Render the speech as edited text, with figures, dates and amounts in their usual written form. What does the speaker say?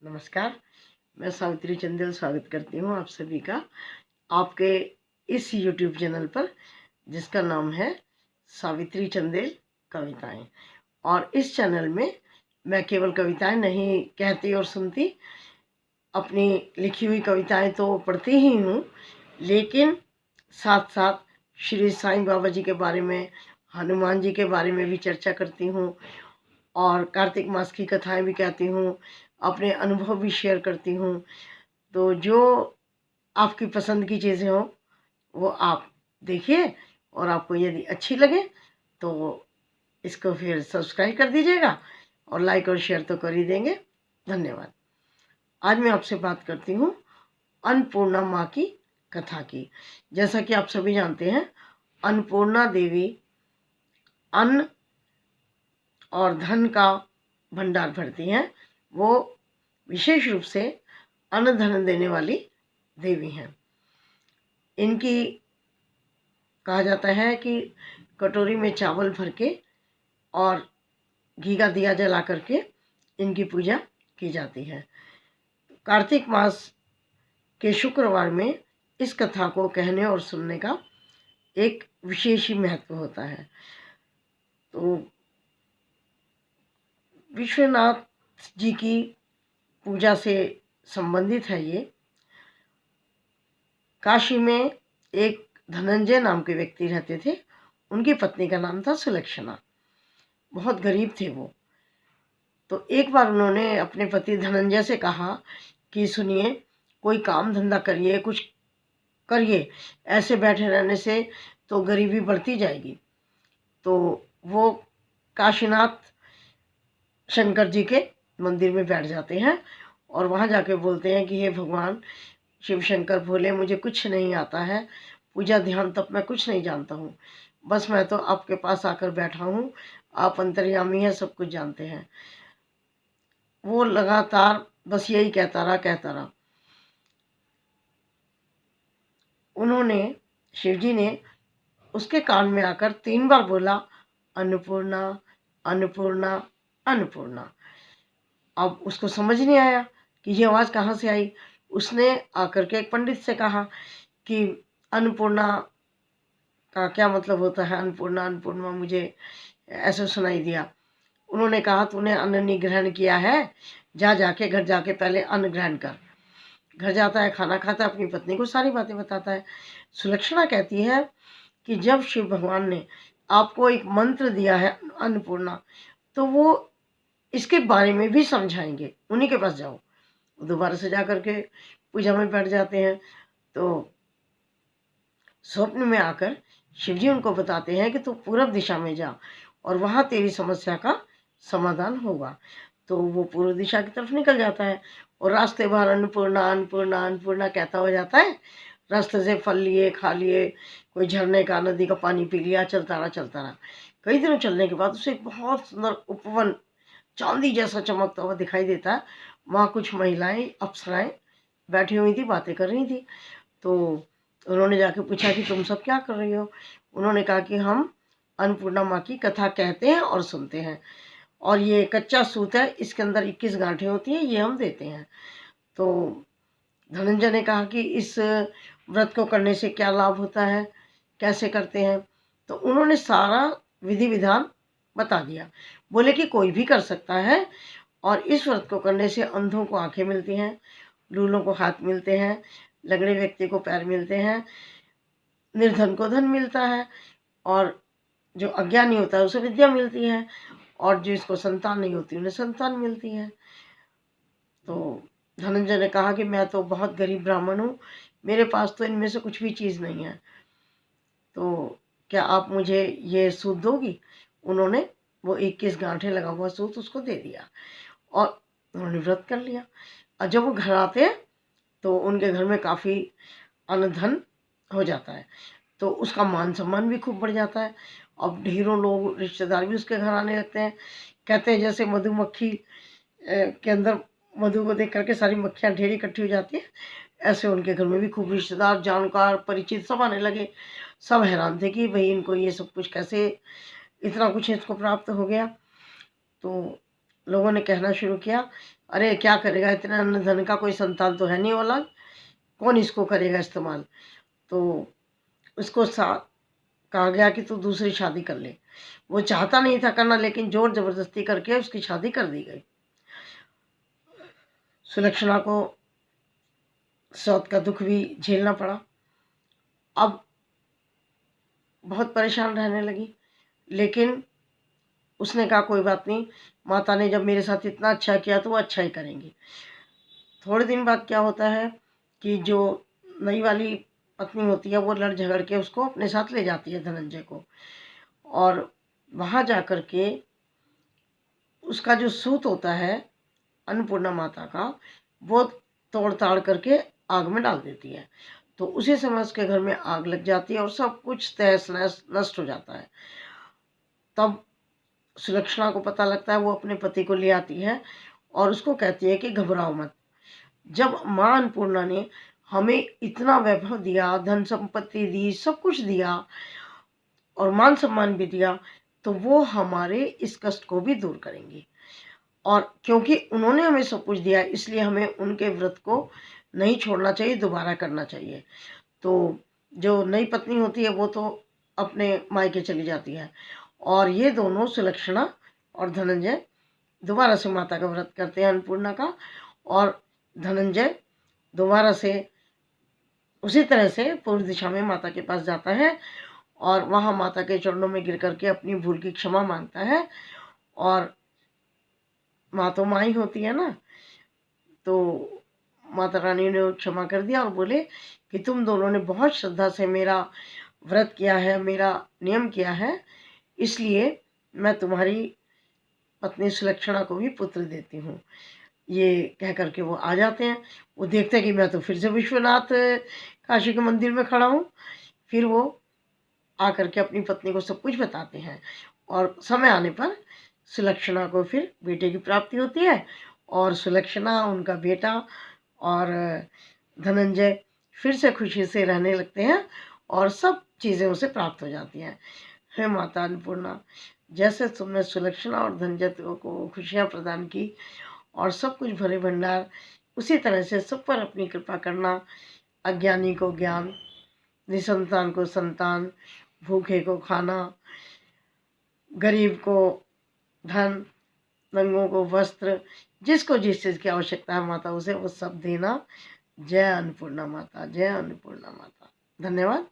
नमस्कार। मैं सावित्री चंदेल स्वागत करती हूँ आप सभी का आपके इस YouTube चैनल पर, जिसका नाम है सावित्री चंदेल कविताएं। और इस चैनल में मैं केवल कविताएं नहीं कहती और सुनती, अपनी लिखी हुई कविताएं तो पढ़ती ही हूँ, लेकिन साथ साथ श्री साईं बाबा जी के बारे में, हनुमान जी के बारे में भी चर्चा करती हूँ और कार्तिक मास की कथाएं भी कहती हूँ, अपने अनुभव भी शेयर करती हूँ। तो जो आपकी पसंद की चीज़ें हों वो आप देखिए, और आपको यदि अच्छी लगे तो इसको फिर सब्सक्राइब कर दीजिएगा और लाइक और शेयर तो कर ही देंगे। धन्यवाद। आज मैं आपसे बात करती हूँ अन्नपूर्णा माँ की कथा की। जैसा कि आप सभी जानते हैं, अन्नपूर्णा देवी अन्न और धन का भंडार भरती हैं। वो विशेष रूप से अन्न धन देने वाली देवी हैं। इनकी कहा जाता है कि कटोरी में चावल भर के और घी का दिया जला करके इनकी पूजा की जाती है। कार्तिक मास के शुक्रवार में इस कथा को कहने और सुनने का एक विशेष ही महत्व होता है। तो विश्वनाथ जी की पूजा से संबंधित है ये। काशी में एक धनंजय नाम के व्यक्ति रहते थे। उनकी पत्नी का नाम था सुलक्षणा। बहुत गरीब थे वो। तो एक बार उन्होंने अपने पति धनंजय से कहा कि सुनिए, कोई काम धंधा करिए, कुछ करिए, ऐसे बैठे रहने से तो गरीबी बढ़ती जाएगी। तो वो काशीनाथ शंकर जी के मंदिर में बैठ जाते हैं और वहाँ जाके बोलते हैं कि हे भगवान शिव शंकर भोले, मुझे कुछ नहीं आता है, पूजा ध्यान तप मैं कुछ नहीं जानता हूँ, बस मैं तो आपके पास आकर बैठा हूँ, आप अंतर्यामी हैं, सब कुछ जानते हैं। वो लगातार बस यही कहता रहा। उन्होंने, शिवजी ने उसके कान में आकर 3 बार बोला, अन्नपूर्णा अन्नपूर्णा अन्नपूर्णा। अब उसको समझ नहीं आया कि ये आवाज़ कहाँ से आई। उसने आकर के एक पंडित से कहा कि अन्नपूर्णा का क्या मतलब होता है, अन्नपूर्णा अन्नपूर्णा मुझे ऐसा सुनाई दिया। उन्होंने कहा, तूने अन्न नहीं ग्रहण किया है, जाके घर जाके पहले अन्न ग्रहण कर। घर जाता है, खाना खाता है, अपनी पत्नी को सारी बातें बताता है। सुलक्षणा कहती है कि जब शिव भगवान ने आपको एक मंत्र दिया है अन्नपूर्णा, तो वो इसके बारे में भी समझाएंगे, उन्हीं के पास जाओ। दोबारा से जा करके पूजा में बैठ जाते हैं। तो स्वप्न में आकर शिवजी उनको बताते हैं कि तू पूर्व दिशा में जा और वहाँ तेरी समस्या का समाधान होगा। तो वो पूर्व दिशा की तरफ निकल जाता है और रास्ते भर अन्नपूर्णा अन्नपूर्णा अन्नपूर्णा कहता हो जाता है। रास्ते से फल लिए, खा लिए, कोई झरने का, नदी का पानी पी लिया, चलता रहा। कई दिनों चलने के बाद उसे एक बहुत सुंदर उपवन चांदी जैसा चमकता हुआ दिखाई देता है। वहाँ कुछ महिलाएं, अप्सराएं बैठी हुई थी, बातें कर रही थी। तो उन्होंने जाके पूछा कि तुम सब क्या कर रही हो। उन्होंने कहा कि हम अन्नपूर्णा माँ की कथा कहते हैं और सुनते हैं, और ये कच्चा सूत है, इसके अंदर 21 गांठें होती हैं, ये हम देते हैं। तो धनंजय ने कहा कि इस व्रत को करने से क्या लाभ होता है, कैसे करते हैं। तो उन्होंने सारा विधि विधान बता दिया। बोले कि कोई भी कर सकता है, और इस व्रत को करने से अंधों को आंखें मिलती हैं, लूलों को हाथ मिलते हैं, लंगड़े व्यक्ति को पैर मिलते हैं, निर्धन को धन मिलता है, और जो अज्ञानी होता है उसे विद्या मिलती है, और जिसको संतान नहीं होती उन्हें संतान मिलती है। तो धनंजय ने कहा कि मैं तो बहुत गरीब ब्राह्मण हूँ, मेरे पास तो इनमें से कुछ भी चीज़ नहीं है, तो क्या आप मुझे ये सूत दोगी। उन्होंने वो 21 गांठें लगा हुआ सूत उसको दे दिया और उन्होंने व्रत कर लिया। और जब वो घर आते हैं तो उनके घर में काफ़ी अन्न धन हो जाता है, तो उसका मान सम्मान भी खूब बढ़ जाता है। अब ढेरों लोग, रिश्तेदार भी उसके घर आने लगते हैं। कहते हैं जैसे मधुमक्खी के अंदर मधु को देख करके सारी मक्खियाँ ढेर इकट्ठी हो जाती है, ऐसे उनके घर में भी खूब रिश्तेदार, जानकार, परिचित सब आने लगे। सब हैरान थे कि भाई इनको ये सब कुछ कैसे, इतना कुछ इसको प्राप्त हो गया। तो लोगों ने कहना शुरू किया, अरे क्या करेगा, इतना अन्न धन का कोई संतान तो है नहीं औलाद, कौन इसको करेगा इस्तेमाल। तो उसको कहा गया कि तू दूसरी शादी कर ले। वो चाहता नहीं था करना, लेकिन जोर जबरदस्ती करके उसकी शादी कर दी गई। सुलक्षणा को सौत का दुख भी झेलना पड़ा। अब बहुत परेशान रहने लगी, लेकिन उसने कहा कोई बात नहीं, माता ने जब मेरे साथ इतना अच्छा किया तो वो अच्छा ही करेंगी। थोड़े दिन बाद क्या होता है कि जो नई वाली पत्नी होती है वो लड़ झगड़ के उसको अपने साथ ले जाती है धनंजय को, और वहाँ जा कर के उसका जो सूत होता है अन्नपूर्णा माता का, वो तोड़ ताड़ करके आग में डाल देती है। तो उसी समय उसके घर में आग लग जाती है और सब कुछ तहस नहस नष्ट हो जाता है। तब सुलक्षणा को पता लगता है, वो अपने पति को ले आती है और उसको कहती है कि घबराओ मत। जब माँ अन्नपूर्णा ने हमें इतना वैभव दिया, धन संपत्ति दी, सब कुछ दिया और मान सम्मान भी दिया, तो वो हमारे इस कष्ट को भी दूर करेंगी। और क्योंकि उन्होंने हमें सब कुछ दिया, इसलिए हमें उनके व्रत को नहीं छोड़ना चाहिए, दोबारा करना चाहिए। तो जो नई पत्नी होती है वो तो अपने मायके चली जाती है, और ये दोनों सुलक्षणा और धनंजय दोबारा से माता का व्रत करते हैं अन्नपूर्णा का, और धनंजय दोबारा से उसी तरह से पूर्व दिशा में माता के पास जाता है और वहाँ माता के चरणों में गिर करके अपनी भूल की क्षमा मांगता है। और माँ तो माँ ही होती है ना, तो माता रानी ने क्षमा कर दिया और बोले कि तुम दोनों ने बहुत श्रद्धा से मेरा व्रत किया है, मेरा नियम किया है, इसलिए मैं तुम्हारी पत्नी सुलक्षणा को भी पुत्र देती हूँ। ये कह करके वो आ जाते हैं। वो देखते हैं कि मैं तो फिर से विश्वनाथ काशी के मंदिर में खड़ा हूँ। फिर वो आकर के अपनी पत्नी को सब कुछ बताते हैं, और समय आने पर सुलक्षणा को फिर बेटे की प्राप्ति होती है, और सुलक्षणा, उनका बेटा और धनंजय फिर से खुशी से रहने लगते हैं और सब चीज़ें उसे प्राप्त हो जाती हैं। हे माता अन्नपूर्णा, जैसे तुमने सुलक्षणा और धनंजय को खुशियाँ प्रदान की और सब कुछ भरे भंडार, उसी तरह से सब पर अपनी कृपा करना। अज्ञानी को ज्ञान, निसंतान को संतान, भूखे को खाना, गरीब को धन, नंगों को वस्त्र, जिसको जिस चीज़ की आवश्यकता है माता उसे वो सब देना। जय अन्नपूर्णा माता, जय अन्नपूर्णा माता। धन्यवाद।